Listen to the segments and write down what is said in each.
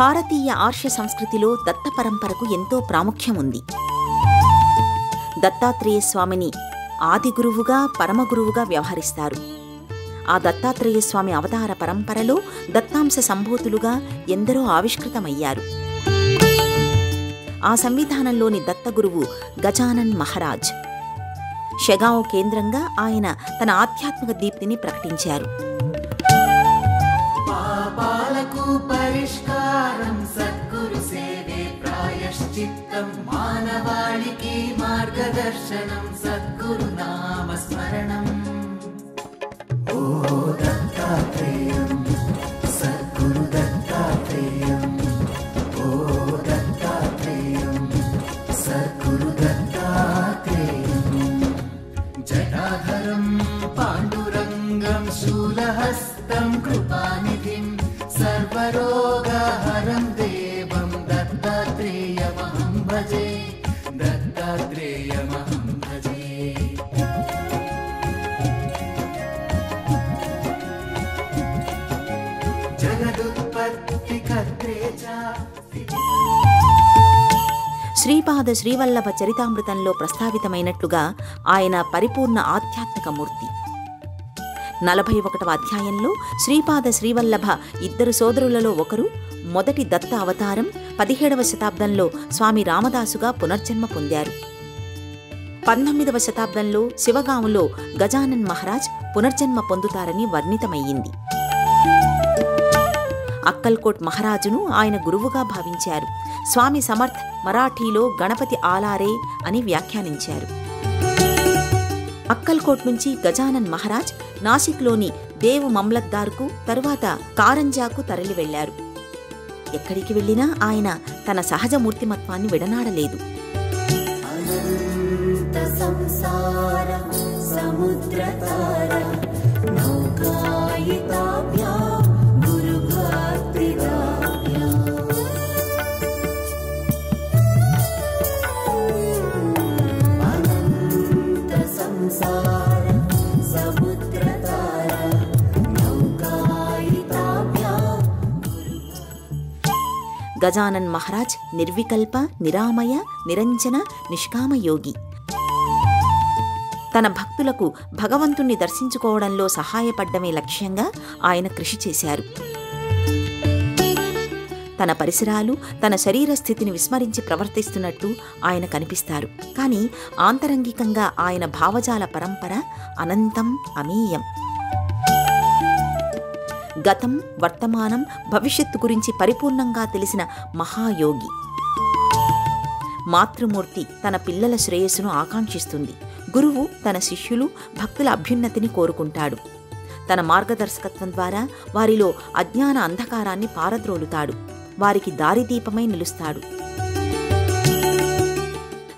భారతీయ ఆర్ష సంస్కృతిలో దత్త పరంపరకు ఎంతో ప్రాముఖ్యం ఉంది. దత్తాత్రేయ స్వామిని ఆది గురువుగా, పరమగురువుగా వ్యవహరిస్తారు. ఆ దత్తాత్రేయ స్వామి అవతార పరంపరలో దత్తాంశ సంభూతులుగా ఎందరో ఆవిష్కృతమయ్యారు. ఆ సంవిధానంలోని దత్తగురువు గజానన్ మహారాజ్. షెగావ్ కేంద్రంగా ఆయన తన ఆధ్యాత్మిక దీప్తిని ప్రకటించారు. పాపాలకు పరిష్కారం సద్గురు సేవే ప్రాయశ్చిత్తం, మానవాళికి మార్గదర్శనం సద్గురు నామ స్మరణం. ఓ దత్తాత్రేయం సద్గురు దత్తాత్రేయం, ఓ దత్తాత్రేయం సద్గురు దత్తాత్రేయం. జటాధరం పాండురంగం శూలహస్తం కృపానిధిం సర్వరోగహరం దేవం దత్తాత్రేయమహం భజే, దత్తాత్రేయమహం భజే. జగదుత్పత్తి కర్త్రే చ శ్రీపాద శ్రీవల్లభ చరితామృతంలో ప్రస్తావితమైనట్లుగా ఆయన పరిపూర్ణ ఆధ్యాత్మిక మూర్తి. 41వ అధ్యాయంలో శ్రీపాద శ్రీవల్లభ ఇద్దరు సోదరులలో ఒకరు, మొదటి దత్త అవతారం 17వ శతాబ్దంలో స్వామి రామదాసుగా పునర్జన్మ పొందారు. 19వ శతాబ్దంలో శివగాములో గజానన్ మహారాజ్ పునర్జన్మ పొందుతారని వర్ణితమయ్యింది. అక్కల్కోట్ మహారాజును ఆయన గురువుగా భావించారు. స్వామి సమర్థ్ మరాఠీలో గణపతి ఆలారే అని వ్యాఖ్యానించారు. అక్కల్కోట్ నుంచి గజానన్ మహారాజ్ నాసిక్లోని దేవ్ మమ్లత్దార్కు, తరువాత కారంజాకు తరలి వెళ్లారు. ఎక్కడికి వెళ్లినా ఆయన తన సహజ మూర్తిమత్వాన్ని విడనాడలేదు. గజానన్ మహారాజ్ నిర్వికల్ప, నిరామయ, నిరంజన, నిష్కామయోగి. తన భక్తులకు భగవంతుణ్ణి దర్శించుకోవడంలో సహాయపడ్డమే లక్ష్యంగా ఆయన కృషి చేశారు. తన పరిసరాలు, తన శరీర స్థితిని విస్మరించి ప్రవర్తిస్తున్నట్టు ఆయన కనిపిస్తారు. కానీ ఆంతరంగికంగా ఆయన భావజాల పరంపర అనంతం, అమేయం. గతం, వర్తమానం, భవిష్యత్తు గురించి పరిపూర్ణంగా తెలిసిన మహాయోగి. మాతృమూర్తి తన పిల్లల శ్రేయస్సును ఆకాంక్షిస్తుంది. గురువు తన శిష్యులు, భక్తుల అభ్యున్నతిని కోరుకుంటాడు. తన మార్గదర్శకత్వం ద్వారా వారిలో అజ్ఞాన అంధకారాన్ని పారద్రోలుతాడు. వారికి దారిదీపమై నిలుస్తాడు.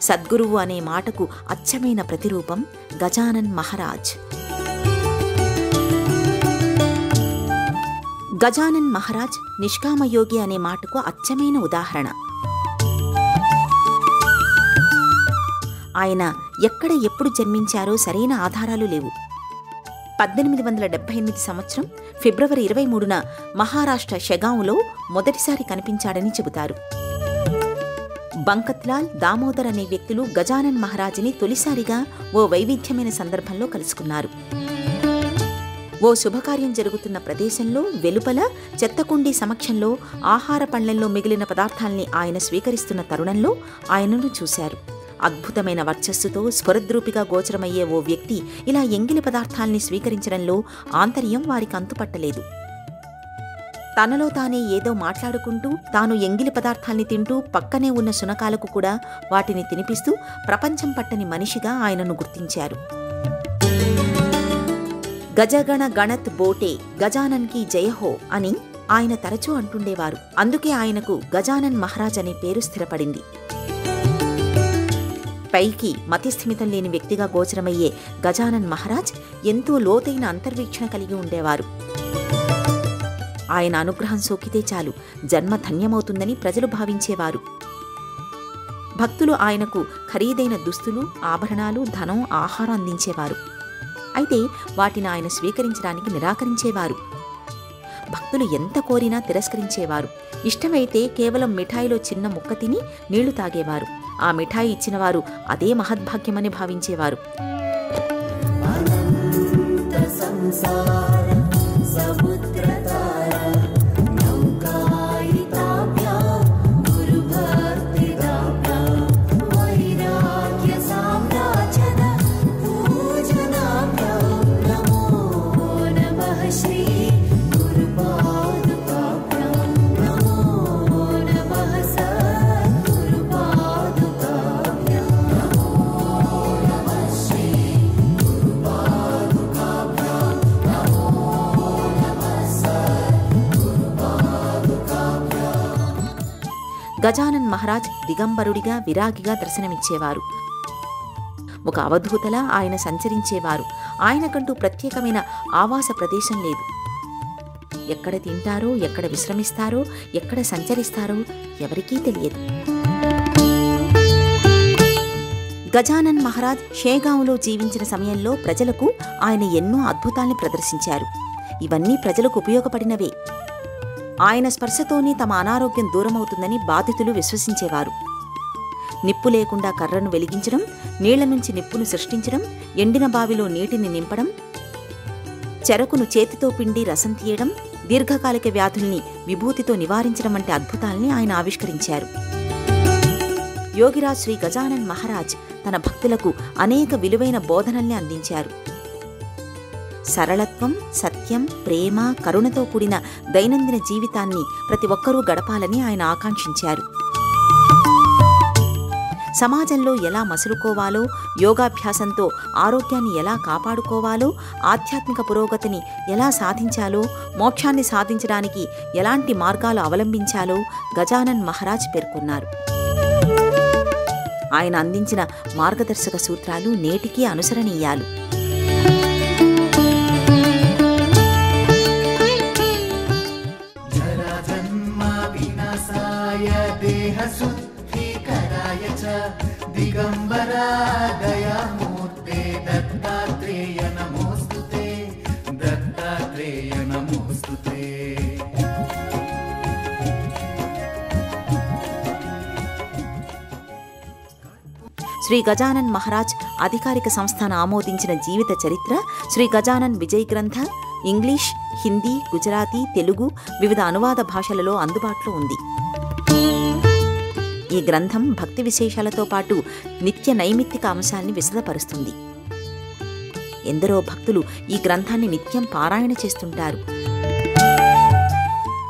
సద్గురువు అనే మాటకు అచ్చమైన ప్రతిరూపం గజానన్ మహారాజ్. గజానన్ మహారాజ్ నిష్కామయోగి అనే మాటకు అచ్చమైన ఉదాహరణ. ఆయన ఎక్కడ ఎప్పుడు జన్మించారో సరైన ఆధారాలు లేవు. 1878 సంవత్సరం ఫిబ్రవరి 23న మహారాష్ట్ర షెగాంలో మొదటిసారి కనిపించాడని చెబుతారు. బంకత్లాల్, దామోదర్ అనే వ్యక్తులు గజానన్ మహారాజ్ని తొలిసారిగా ఓ వైవిధ్యమైన సందర్భంలో కలుసుకున్నారు. ఓ శుభకార్యం జరుగుతున్న ప్రదేశంలో వెలుపల చెత్తకుండీ సమక్షంలో ఆహార పళ్లెంలో మిగిలిన పదార్థాల్ని ఆయన స్వీకరిస్తున్న తరుణంలో ఆయనను చూశారు. అద్భుతమైన వర్చస్సుతో స్ఫురద్రూపిగా గోచరమయ్యే ఓ వ్యక్తి ఇలా ఎంగిలి పదార్థాల్ని స్వీకరించడంలో ఆంతర్యం వారికి అంతుపట్టలేదు. తనలో తానే ఏదో మాట్లాడుకుంటూ, తాను ఎంగిలి పదార్థాల్ని తింటూ పక్కనే ఉన్న శునకాలకు కూడా వాటిని తినిపిస్తూ ప్రపంచం పట్టని మనిషిగా ఆయనను గుర్తించారు. గజగణ గణత్ బోటే గజానన్ కి జయహో అని ఆయన తరచూ అంటుండేవారు. అందుకే ఆయనకు గజానన్ మహారాజ్ అనే పేరు స్థిరపడింది. పైకి మతిస్థిమితం లేని వ్యక్తిగా గోచరమయ్యే గజానన్ మహారాజ్ ఎంతో లోతైన అంతర్వీక్షణ కలిగి ఉండేవారు. ఆయన అనుగ్రహం సోకితే చాలు జన్మ ధన్యమవుతుందని ప్రజలు భావించేవారు. భక్తులు ఆయనకు ఖరీదైన దుస్తులు, ఆభరణాలు, ధనం, ఆహారం అందించేవారు. అయితే వాటిని ఆయన స్వీకరించడానికి నిరాకరించేవారు. భక్తులు ఎంత కోరినా తిరస్కరించేవారు. ఇష్టమైతే కేవలం మిఠాయిలో చిన్న ముక్క తిని నీళ్లు తాగేవారు. ఆ మిఠాయి ఇచ్చినవారు అదే మహద్భాగ్యమని భావించేవారు. గజానన్ మహారాజ్ దిగంబరుడిగా విరాగిగా దర్శనమిచ్చేవారు. ఒక అవధూతలా ఆయన సంచరించేవారు. ఆయనకంటూ ప్రత్యేకమైన ఆవాస ప్రదేశం లేదు. ఎక్కడ తింటారో, ఎక్కడ విశ్రమిస్తారో, ఎక్కడ సంచరిస్తారో ఎవరికీ తెలియదు. గజానన్ మహారాజ్ షేగాంలో జీవించిన సమయంలో ప్రజలకు ఆయన ఎన్నో అద్భుతాల్ని ప్రదర్శించారు. ఇవన్నీ ప్రజలకు ఉపయోగపడినవే. ఆయన స్పర్శతోనే తమ అనారోగ్యం దూరమవుతుందని బాధితులు విశ్వసించేవారు. నిప్పు లేకుండా కర్రను వెలిగించడం, నీళ్ల నుంచి నిప్పును సృష్టించడం, ఎండిన బావిలో నీటిని నింపడం, చెరకును చేతితో పిండి రసం తీయడం, దీర్ఘకాలిక వ్యాధుల్ని విభూతితో నివారించడం వంటి అద్భుతాల్ని ఆయన ఆవిష్కరించారు. యోగిరాజ్ శ్రీ గజానన్ మహారాజ్ తన భక్తులకు అనేక విలువైన బోధనల్ని అందించారు. సరళత్వం, సత్యం, ప్రేమ, కరుణతో కూడిన దైనందిన జీవితాన్ని ప్రతి ఒక్కరూ గడపాలని ఆయన ఆకాంక్షించారు. సమాజంలో ఎలా మసులుకోవాలో, యోగాభ్యాసంతో ఆరోగ్యాన్ని ఎలా కాపాడుకోవాలో, ఆధ్యాత్మిక పురోగతిని ఎలా సాధించాలో, మోక్షాన్ని సాధించడానికి ఎలాంటి మార్గాలు అవలంబించాలో గజానన్ మహారాజ్ పేర్కొన్నారు. ఆయన అందించిన మార్గదర్శక సూత్రాలు నేటికీ అనుసరణీయాలు. దిగంబరా దయామూర్తే దత్తాత్రేయ నమోస్తుతే, దత్తాత్రేయ నమోస్తుతే. శ్రీ గజానన్ మహారాజ్ అధికారిక సంస్థాన ఆమోదించిన జీవిత చరిత్ర శ్రీ గజానన్ విజయ్ గ్రంథ ఇంగ్లీష్, హిందీ, గుజరాతీ, తెలుగు వివిధ అనువాద భాషలలో అందుబాటులో ఉంది. ఈ గ్రంథం భక్తి విశేషాలతో పాటు నిత్య నైమిత్తిక అంశాల్ని విశదపరుస్తుంది. ఎందరో భక్తులు ఈ గ్రంథాన్ని నిత్యం పారాయణ చేస్తుంటారు.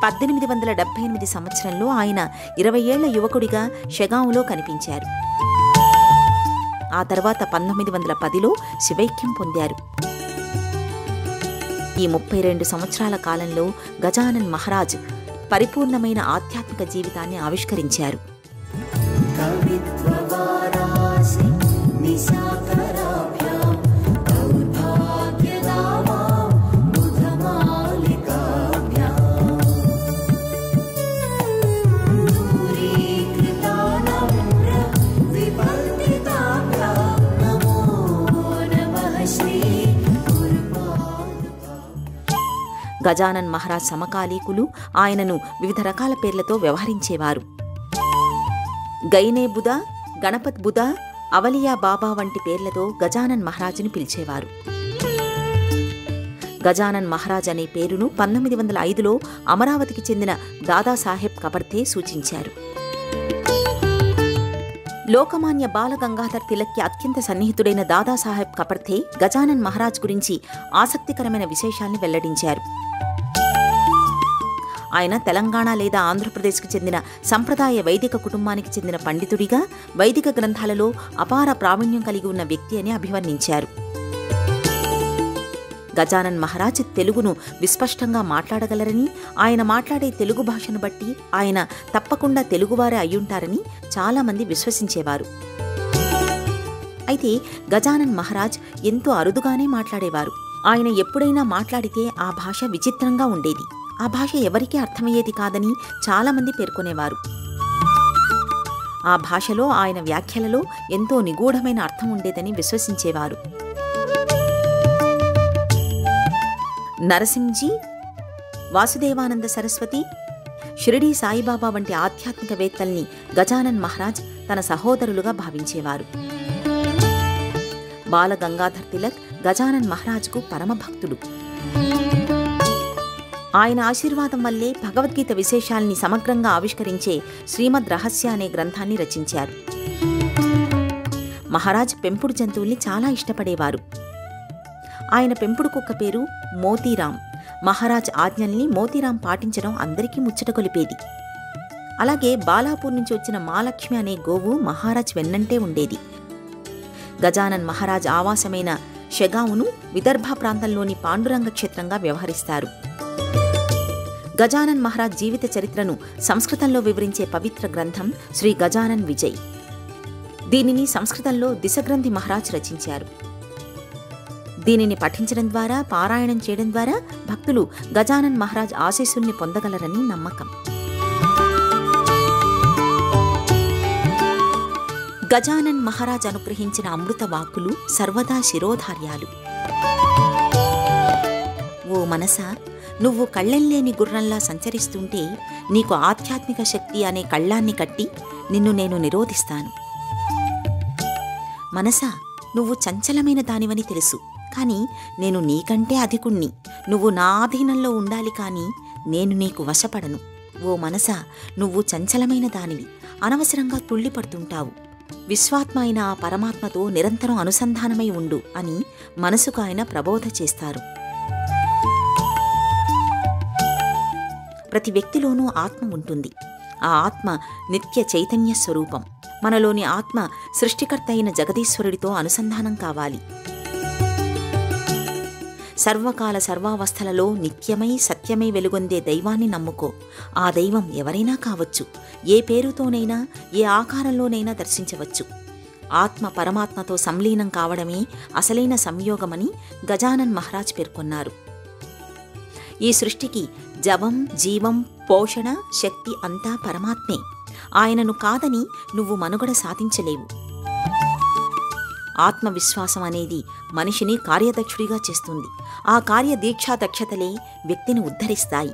1878 సంవత్సరంలో ఆయన 20 ఏళ్ల యువకుడిగా షెగాంలో కనిపించారు. ఆ తర్వాత 1910లో శివైక్యం పొందారు. ఈ 32 సంవత్సరాల కాలంలో గజానన్ మహారాజ్ పరిపూర్ణమైన ఆధ్యాత్మిక జీవితాన్ని ఆవిష్కరించారు. గజానన్ మహారాజ్ సమకాలీకులు ఆయనను వివిధ రకాల పేర్లతో వ్యవహరించేవారు. గైనే బుధ, గణపత్ బుధ, అవలియా బాబా వంటి పేర్లతో గజానన్ మహారాజుని పిలిచేవారు. గజానన్ మహారాజ్ అనే పేరును 1905లో అమరావతికి చెందిన దాదాసాహెబ్ కపర్తే సూచించారు. లోకమాన్య బాలగంగాధర్ తిలక్కి అత్యంత సన్నిహితుడైన దాదాసాహెబ్ కపర్తే గజానన్ మహారాజ్ గురించి ఆసక్తికరమైన విశేషాల్ని వెల్లడించారు. ఆయన తెలంగాణ లేదా ఆంధ్రప్రదేశ్కి చెందిన సంప్రదాయ వైదిక కుటుంబానికి చెందిన పండితుడిగా వైదిక గ్రంథాలలో అపార ప్రావీణ్యం కలిగి ఉన్న వ్యక్తి అని అభివర్ణించారు. గజానన్ మహారాజ్ తెలుగును విస్పష్టంగా మాట్లాడగలరని, ఆయన మాట్లాడే తెలుగు భాషను బట్టి ఆయన తప్పకుండా తెలుగువారే అయ్యుంటారని చాలామంది విశ్వసించేవారు. అయితే గజానన్ మహారాజ్ ఎంతో అరుదుగానే మాట్లాడేవారు. ఆయన ఎప్పుడైనా మాట్లాడితే ఆ భాష విచిత్రంగా ఉండేది. ఆ భాష ఎవరికీ అర్థమయ్యేది కాదని చాలామంది పేర్కొనేవారు. ఆ భాషలో ఆయన వ్యాఖ్యలలో ఎంతో నిగూఢమైన అర్థం ఉండేదని విశ్వసించేవారు. నరసింహజీ, వాసుదేవానంద సరస్వతి, షిరిడీ సాయిబాబా వంటి ఆధ్యాత్మికవేత్తల్ని గజానన్ మహారాజ్ తన సహోదరులుగా భావించేవారు. బాల గంగాధర్ తిలక్ గజానన్ మహారాజ్కు పరమభక్తుడు. ఆయన ఆశీర్వాదం వల్లే భగవద్గీత విశేషాల్ని సమగ్రంగా ఆవిష్కరించే శ్రీమద్ రహస్య అనే గ్రంథాన్ని రచించారు. మహారాజ్ పెంపుడు జంతువుల్ని చాలా ఇష్టపడేవారు. ఆయన పెంపుడు కుక్క పేరు మోతీరాం. మహారాజ్ ఆజ్ఞల్ని మోతీరాం పాటించడం అందరికీ ముచ్చట కొలిపేది. అలాగే బాలాపూర్ నుంచి వచ్చిన మాలక్ష్మి అనే గోవు మహారాజ్ వెన్నంటే ఉండేది. గజానన్ మహారాజ్ ఆవాసమైన షెగావును విదర్భ ప్రాంతంలోని పాండురంగ క్షేత్రంగా వ్యవహరిస్తారు. గజానన్ మహారాజ్ జీవిత చరిత్రను సంస్కృతంలో వివరించే పవిత్ర గ్రంథం శ్రీ గజానన్ విజయ్. దీనిని సంస్కృతంలో దిశగ్రంథి మహారాజ్ రచించారు. దీనిని పఠించడం ద్వారా, పారాయణం చేయడం ద్వారా భక్తులు గజానన్ మహారాజ్ ఆశీస్సుల్ని పొందగలరని నమ్మకం. గజానన్ మహారాజ్ అనుగ్రహించిన అమృత వాక్కులు సర్వదా శిరోధార్యాలు. ఓ మనసా, నువ్వు కళ్ళెంలేని గుర్రంలా సంచరిస్తుంటే నీకు ఆధ్యాత్మిక శక్తి అనే కళ్ళాన్ని కట్టి నిన్ను నేను నిరోధిస్తాను. మనసా, నువ్వు చంచలమైన దానివని తెలుసు, కాని నేను నీకంటే అధికుణ్ణి. నువ్వు నా ఆధీనంలో ఉండాలి, కాని నేను నీకు వశపడను. ఓ మనసా, నువ్వు చంచలమైన దానివి, అనవసరంగా తుళ్ళిపడుతుంటావు. విశ్వాత్మ అయిన ఆ పరమాత్మతో నిరంతరం అనుసంధానమై ఉండు అని మనసుకు ఆయన ప్రబోధ చేస్తారు. ప్రతి వ్యక్తిలోనూ ఆత్మ ఉంటుంది. ఆ ఆత్మ నిత్య చైతన్య స్వరూపం. మనలోని ఆత్మ సృష్టికర్త అయిన జగదీశ్వరుడితో అనుసంధానం కావాలి. సర్వకాల సర్వావస్థలలో నిత్యమై సత్యమై వెలుగొందే దైవాన్ని నమ్ముకో. ఆ దైవం ఎవరైనా కావచ్చు, ఏ పేరుతోనైనా, ఏ ఆకారంలోనైనా దర్శించవచ్చు. ఆత్మ పరమాత్మతో సంలీనం కావడమే అసలైన సంయోగమని గజానన్ మహారాజ్ పేర్కొన్నారు. ఈ సృష్టికి జవం, జీవం, పోషణ, శక్తి అంతా పరమాత్మే. ఆయనను కాదని నువ్వు మనుగడ సాధించలేవు. ఆత్మవిశ్వాసం అనేది మనిషిని కార్యదక్షుడిగా చేస్తుంది. ఆ కార్యదీక్షా దక్షతలే వ్యక్తిని ఉద్ధరిస్తాయి.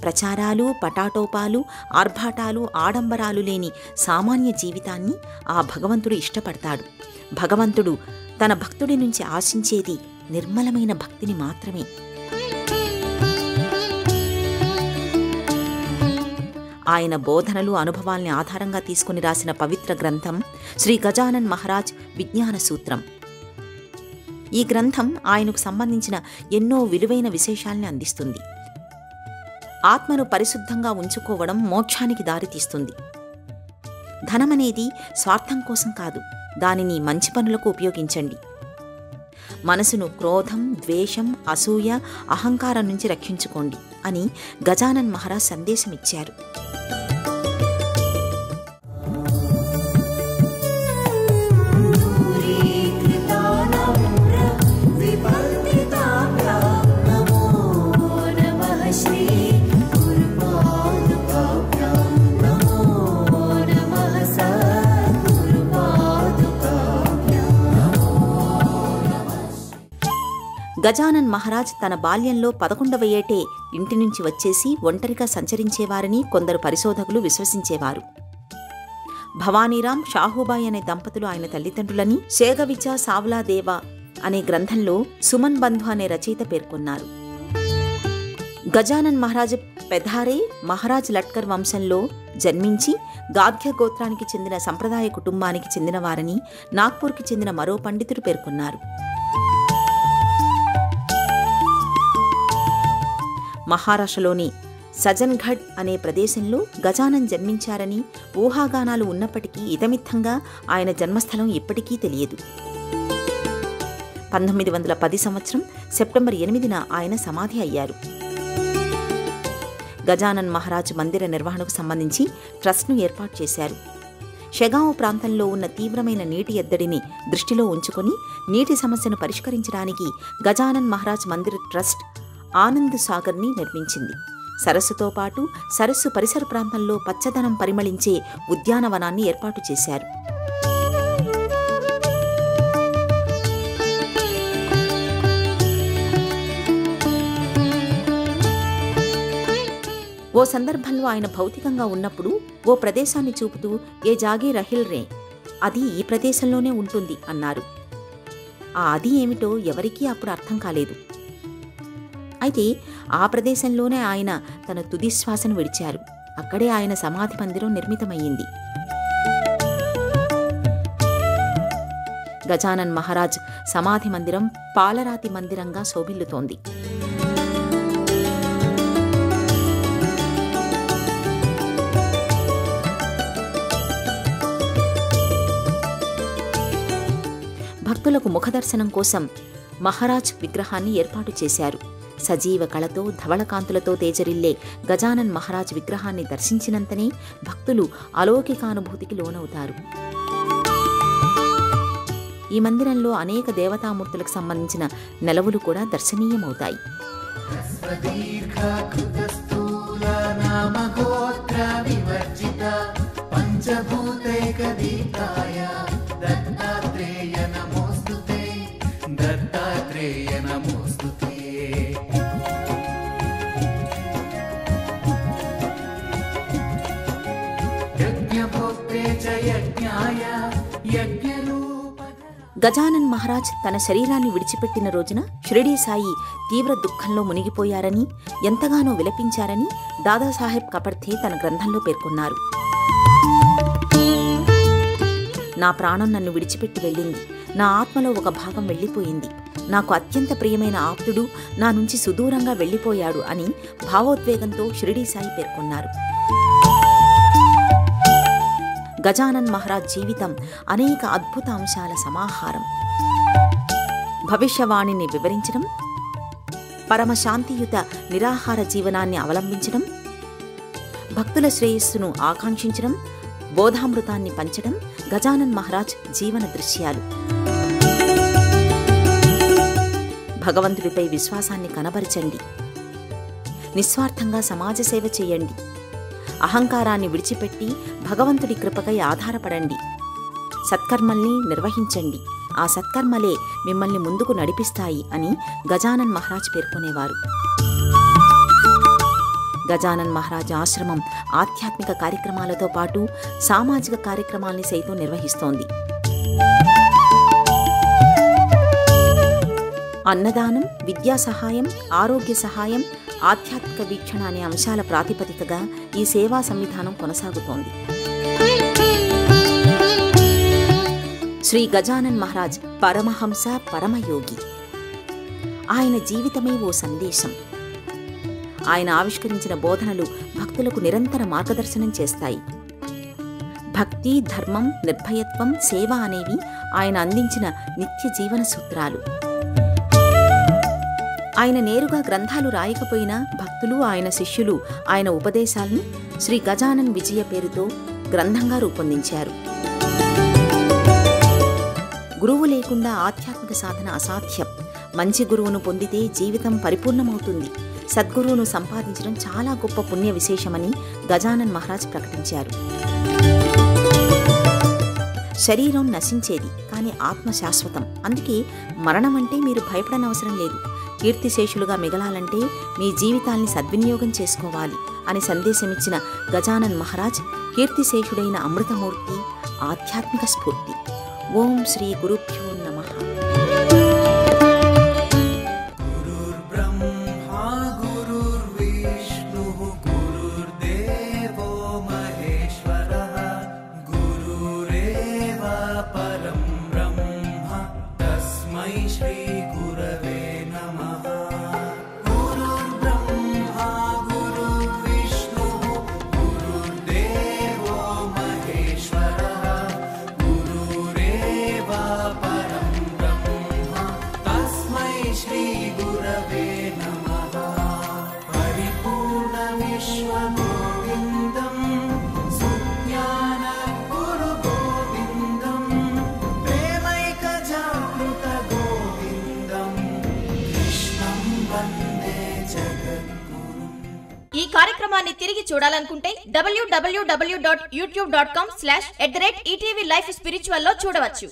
ప్రచారాలు, పటాటోపాలు, ఆర్భాటాలు, ఆడంబరాలు లేని సామాన్య జీవితాన్ని ఆ భగవంతుడు ఇష్టపడతాడు. భగవంతుడు తన భక్తుడి నుంచి ఆశించేది నిర్మలమైన భక్తిని మాత్రమే. ఆయన బోధనలు, అనుభవాల్ని ఆధారంగా తీసుకుని రాసిన పవిత్ర గ్రంథం శ్రీ గజానన్ మహారాజ్ విజ్ఞాన సూత్రం. ఈ గ్రంథం ఆయనకు సంబంధించిన ఎన్నో విలువైన విశేషాల్ని అందిస్తుంది. ఆత్మను పరిశుద్ధంగా ఉంచుకోవడం మోక్షానికి దారితీస్తుంది. ధనమనేది స్వార్థం కోసం కాదు, దానిని మంచి పనులకు ఉపయోగించండి. మనసును క్రోధం, ద్వేషం, అసూయ, అహంకారం నుంచి రక్షించుకోండి అని గజానన్ మహారాజ్ సందేశమిచ్చారు. గజానన్ మహారాజ్ తన బాల్యంలో 11వ ఏటే ఇంటి నుంచి వచ్చేసి ఒంటరిగా సంచరించేవారని కొందరు పరిశోధకులు విశ్వసించేవారు. భవానీరాం, షాహుబాయి అనే దంపతులు ఆయన తల్లిదండ్రులని శేగవిచా సావ్లాదేవా అనే గ్రంథంలో సుమన్ బంధు అనే రచయిత పేర్కొన్నారు. గజానన్ మహారాజ్ పెధారే మహారాజ్ లట్కర్ వంశంలో జన్మించి గాద్య గోత్రానికి చెందిన సంప్రదాయ కుటుంబానికి చెందినవారని నాగ్పూర్కి చెందిన మరో పండితుడు పేర్కొన్నారు. మహారాష్ట్రలోని సజన్ఘడ్ అనే ప్రదేశంలో గజానన్ జన్మించారని ఊహాగానాలు ఉన్నప్పటికీ ఇతమిత్తంగా ఆయన జన్మస్థలం ఇప్పటికీ తెలియదు. 1910 సంవత్సరం సెప్టెంబర్ 8న ఆయన సమాధి అయ్యారు. గజానన్ మహారాజ్ మందిర నిర్వహణకు సంబంధించి ట్రస్ట్ను ఏర్పాటు చేశారు. షెగావ్ ప్రాంతంలో ఉన్న తీవ్రమైన నీటి ఎద్దడిని దృష్టిలో ఉంచుకొని నీటి సమస్యను పరిష్కరించడానికి గజానన్ మహారాజ్ మందిర్ ట్రస్ట్ ఆనంద్ సాగర్ని నిర్మించింది. సరస్సుతో పాటు సరస్సు పరిసర ప్రాంతంలో పచ్చదనం పరిమళించే ఉద్యానవనాన్ని ఏర్పాటు చేశారు. ఓ సందర్భంలో ఆయన భౌతికంగా ఉన్నప్పుడు ఓ ప్రదేశాన్ని చూపుతూ ఏ జాగి రహిల్ రే, అది ఈ ప్రదేశంలోనే ఉంటుంది అన్నారు. ఆ అది ఏమిటో ఎవరికీ అప్పుడు అర్థం కాలేదు. అయితే ఆ ప్రదేశంలోనే ఆయన తన తుది శ్వాసను విడిచారు. అక్కడే ఆయన సమాధి మందిరం నిర్మితమయ్యింది. గజానన్ మహారాజ్ సమాధి మందిరం పాలరాతి మందిరంగా శోభిల్లుతోంది. భక్తులకు ముఖదర్శనం కోసం మహారాజ్ విగ్రహాన్ని ఏర్పాటు చేశారు. సజీవ కళతో ధవళకాంతులతో తేజరిల్లే గజానన్ మహారాజ్ విగ్రహాన్ని దర్శించినంతనే భక్తులు అలౌకికానుభూతికి లోనవుతారు. ఈ మందిరంలో అనేక దేవతామూర్తులకు సంబంధించిన నెలవులు కూడా దర్శనీయమవుతాయి. గజానన్ మహారాజ్ తన శరీరాన్ని విడిచిపెట్టిన రోజున షిరిడీ సాయి తీవ్ర దుఃఖంలో మునిగిపోయారని, ఎంతగానో విలపించారని దాదాసాహెబ్ కపర్థే తన గ్రంథంలో పేర్కొన్నారు. నా ప్రాణం నన్ను విడిచిపెట్టి వెళ్ళింది. నా ఆత్మలో ఒక భాగం వెళ్ళిపోయింది. నాకు అత్యంత ప్రియమైన ఆప్తుడు నా నుంచి సుదూరంగా వెళ్ళిపోయాడు అని భావోద్వేగంతో షిరిడీ సాయి పేర్కొన్నారు. గజానన్ మహారాజ్ జీవితం అనేక అద్భుత అంశాల సమాహారం. భవిష్యవాణిని వివరించడం, పరమశాంతియుత నిరాహార జీవనాన్ని అవలంబించడం, భక్తుల శ్రేయస్సును ఆకాంక్షించడం, బోధామృతాన్ని పంచడం గజానన్ మహారాజ్ జీవన దృశ్యాలు. భగవంతుడిపై విశ్వాసాన్ని కనబరచండి. నిస్వార్థంగా సమాజ సేవ చేయండి. అహంకారాన్ని విడిచిపెట్టి భగవంతుడి కృపకై ఆధారపడండి. సత్కర్మల్ని నిర్వహించండి. ఆ సత్కర్మలే మిమ్మల్ని ముందుకు నడిపిస్తాయి అని గజానన్ మహారాజ్ పేర్కొనేవారు. గజానన్ మహారాజ్ ఆశ్రమం ఆధ్యాత్మిక కార్యక్రమాలతో పాటు సామాజిక కార్యక్రమాల్ని సైతం నిర్వహిస్తోంది. అన్నదానం, విద్యా సహాయం, ఆరోగ్య సహాయం, ఆధ్యాత్మిక వీక్షణ అనే అంశాల ప్రాతిపదికగా ఈ సేవా సంవిధానం కొనసాగుతోంది. శ్రీ గజానన్ మహారాజ్ పరమహంస, పరమయోగి. ఆయన జీవితమే ఓ సందేశం. ఆయన ఆవిష్కరించిన బోధనలు భక్తులకు నిరంతర మార్గదర్శనం చేస్తాయి. భక్తి, ధర్మం, నిర్భయత్వం, సేవ అనేవి ఆయన అందించిన నిత్య జీవన సూత్రాలు. ఆయన నేరుగా గ్రంథాలు రాయకపోయినా భక్తులు, ఆయన శిష్యులు ఆయన ఉపదేశాలను శ్రీ గజానన్ విజయ పేరుతో గ్రంథంగా రూపొందించారు. గురువు లేకుండా ఆధ్యాత్మిక సాధన అసాధ్యం. మంచి గురువును పొందితే జీవితం పరిపూర్ణమవుతుంది. సద్గురువును సంపాదించడం చాలా గొప్ప పుణ్య విశేషమని గజానన్ మహారాజ్ ప్రకటించారు. శరీరం నశించేది, కానీ ఆత్మ శాశ్వతం. అందుకే మరణం అంటే మీరు భయపడనవసరం లేదు. కీర్తిశేషులుగా మిగలాలంటే మీ జీవితాల్ని సద్వినియోగం చేసుకోవాలి అని సందేశమిచ్చిన గజానన్ మహారాజ్ కీర్తిశేషుడైన అమృతమూర్తి, ఆధ్యాత్మిక స్ఫూర్తి. ఓం శ్రీ గురుభ్యో నమః. ఈ కార్యక్రమాన్ని తిరిగి చూడాలనుకుంటే www.youtube.com/@ETV Life Spiritual లో చూడవచ్చు.